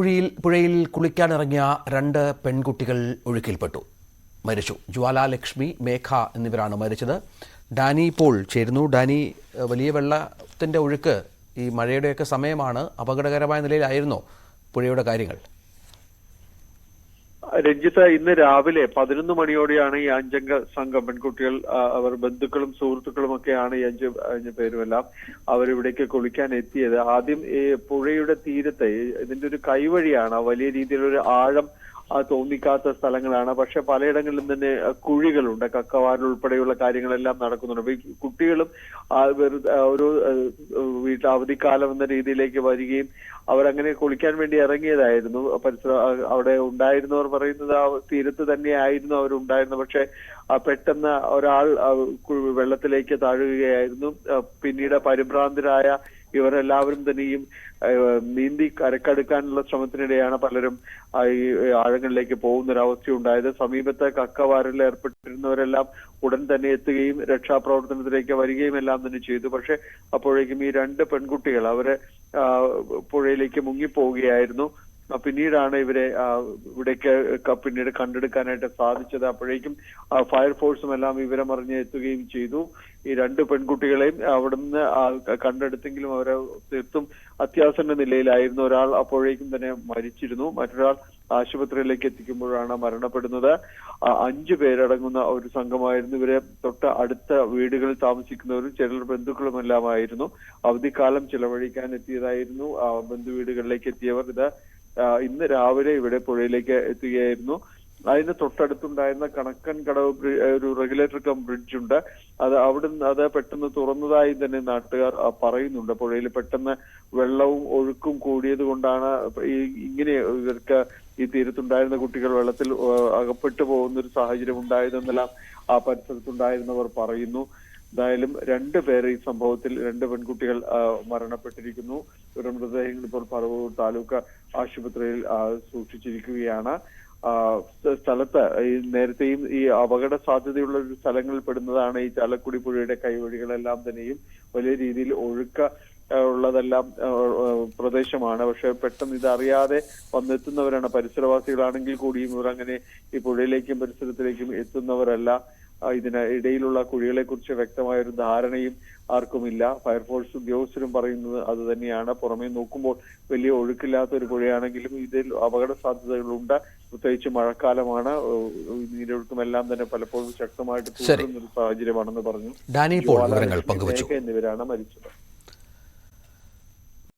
പുഴയിൽ കുളിക്കാനിറങ്ങിയ 2 പെൺകുട്ടികൾ ഒഴുക്കിൽപ്പെട്ടു മരിച്ചു. ജ്വാലാലക്ഷ്മി, മേഘ എന്നിവരാണ് മരിച്ചത്. ഡാനി പോൾ ചേരുന്നു. ഡാനി, വലിയ വെള്ളത്തിന്റെ ഒഴുക്ക്, ഈ മഴയുടെയൊക്കെ സമയമാണ്. അപകടകരമായ നിലയിലായിരുന്നോ പുഴയുടെ കാര്യങ്ങൾ? രഞ്ജിത്ത്, ഇന്ന് രാവിലെ 11 മണിയോടെയാണ് ഈ 5 അംഗ സംഘം പെൺകുട്ടികൾ, അവർ ബന്ധുക്കളും സുഹൃത്തുക്കളും ഒക്കെയാണ് ഈ 5 പേരുമെല്ലാം അവരിവിടേക്ക് കുളിക്കാൻ എത്തിയത്. ആദ്യം ഈ പുഴയുടെ തീരത്ത് ഇതിന്റെ ഒരു കൈവഴിയാണ്, വലിയ രീതിയിലൊരു ആഴം തോന്നിക്കാത്ത സ്ഥലങ്ങളാണ്. പക്ഷെ പലയിടങ്ങളിലും തന്നെ കുഴികളുണ്ട്, കക്കവാരൽ ഉൾപ്പെടെയുള്ള കാര്യങ്ങളെല്ലാം നടക്കുന്നുണ്ട്. ഈ കുട്ടികളും ഒരു വീട്ടിൽ അവധിക്കാലം എന്ന രീതിയിലേക്ക് വരികയും അവരങ്ങനെ കുളിക്കാൻ വേണ്ടി ഇറങ്ങിയതായിരുന്നു. അവിടെ ഉണ്ടായിരുന്നവർ പറയുന്നത് ആ തീരത്ത് തന്നെയായിരുന്നു അവരുണ്ടായിരുന്നത്. പക്ഷെ പെട്ടെന്ന് ഒരാൾ വെള്ളത്തിലേക്ക് താഴുകയായിരുന്നു. പിന്നീട് പരിഭ്രാന്തരായ ഇവരെല്ലാവരും തന്നെയും നീന്തി കരക്കടുക്കാനുള്ള ശ്രമത്തിനിടെയാണ് പലരും ഈ ആഴങ്ങളിലേക്ക് പോകുന്ന ഒരവസ്ഥ ഉണ്ടായത്. സമീപത്ത് കക്കവാരലിൽ ഏർപ്പെട്ടിരുന്നവരെല്ലാം ഉടൻ തന്നെ എത്തുകയും രക്ഷാപ്രവർത്തനത്തിലേക്ക് വരികയും എല്ലാം തന്നെ ചെയ്തു. പക്ഷെ അപ്പോഴേക്കും ഈ 2 പെൺകുട്ടികൾ അവര് പുഴയിലേക്ക് മുങ്ങിപ്പോവുകയായിരുന്നു. പിന്നീടാണ് ഇവരെ ഇവിടേക്ക് പിന്നീട് കണ്ടെടുക്കാനായിട്ട് സാധിച്ചത്. അപ്പോഴേക്കും ഫയർഫോഴ്സും എല്ലാം വിവരമറിഞ്ഞ് എത്തുകയും ചെയ്തു. ഈ 2 പെൺകുട്ടികളെയും അവിടുന്ന് കണ്ടെടുത്തെങ്കിലും അവരെ തീർത്തും അത്യാസന്ന നിലയിലായിരുന്നു. ഒരാൾ അപ്പോഴേക്കും തന്നെ മരിച്ചിരുന്നു, മറ്റൊരാൾ ആശുപത്രിയിലേക്ക് എത്തിക്കുമ്പോഴാണ് മരണപ്പെടുന്നത്. 5 പേരടങ്ങുന്ന ഒരു സംഘമായിരുന്നു. ഇവരെ തൊട്ട് അടുത്ത വീടുകളിൽ താമസിക്കുന്നവരും ചിലർ ബന്ധുക്കളുമെല്ലാമായിരുന്നു. അവധിക്കാലം ചിലവഴിക്കാൻ എത്തിയതായിരുന്നു ബന്ധുവീടുകളിലേക്ക് എത്തിയവർ. ഇന്ന് രാവിലെ ഇവിടെ പുഴയിലേക്ക് എത്തുകയായിരുന്നു. അതിന് തൊട്ടടുത്തുണ്ടായിരുന്ന കണക്കൻ കടവ് ഒരു റെഗുലേറ്റർ കം ബ്രിഡ്ജ് ഉണ്ട്. അത് പെട്ടെന്ന് തുറന്നതായി തന്നെ നാട്ടുകാർ പറയുന്നുണ്ട്. പുഴയിൽ പെട്ടെന്ന് വെള്ളവും ഒഴുക്കും കൂടിയത് കൊണ്ടാണ് ഇങ്ങനെ ഇവർക്ക് ഈ തീരത്തുണ്ടായിരുന്ന കുട്ടികൾ വെള്ളത്തിൽ അകപ്പെട്ടു പോകുന്ന ഒരു സാഹചര്യം ഉണ്ടായതെന്നെല്ലാം ആ പരിസരത്തുണ്ടായിരുന്നവർ പറയുന്നു. എന്തായാലും 2 പേര് ഈ സംഭവത്തിൽ 2 പെൺകുട്ടികൾ മരണപ്പെട്ടിരിക്കുന്നു. ഇവരുടെ മൃതദേഹങ്ങൾ ഇപ്പോൾ പറവൂർ താലൂക്ക് ആശുപത്രിയിൽ സൂക്ഷിച്ചിരിക്കുകയാണ്. സ്ഥലത്ത് ഈ നേരത്തെയും ഈ അപകട സാധ്യതയുള്ള ഒരു സ്ഥലങ്ങളിൽ പെടുന്നതാണ് ഈ ചാലക്കുടി പുഴയുടെ കൈവഴികളെല്ലാം തന്നെയും. വലിയ രീതിയിൽ ഒഴുക്ക് ഉള്ളതെല്ലാം പ്രദേശമാണ്. പക്ഷെ പെട്ടെന്ന് ഇതറിയാതെ വന്നെത്തുന്നവരാണ്. പരിസരവാസികളാണെങ്കിൽ കൂടിയും ഇവർ അങ്ങനെ ഈ പുഴയിലേക്കും പരിസരത്തിലേക്കും എത്തുന്നവരല്ല. ഇതിന് ഇടയിലുള്ള കുഴികളെ കുറിച്ച് വ്യക്തമായ ഒരു ധാരണയും ആർക്കുമില്ല. ഫയർഫോഴ്സ് ഉദ്യോഗസ്ഥരും പറയുന്നത് അത് തന്നെയാണ്. പുറമേ നോക്കുമ്പോൾ വലിയ ഒഴുക്കില്ലാത്ത ഒരു പുഴയാണെങ്കിലും ഇതിൽ അപകട സാധ്യതകളുണ്ട്. പ്രത്യേകിച്ച് മഴക്കാലമാണ്. നീരൊഴുക്കുമെല്ലാം തന്നെ പലപ്പോഴും ശക്തമായിട്ട് കൂടുന്ന ഒരു സാഹചര്യമാണെന്ന് പറഞ്ഞു. എന്നിവരാണ് മരിച്ചത്.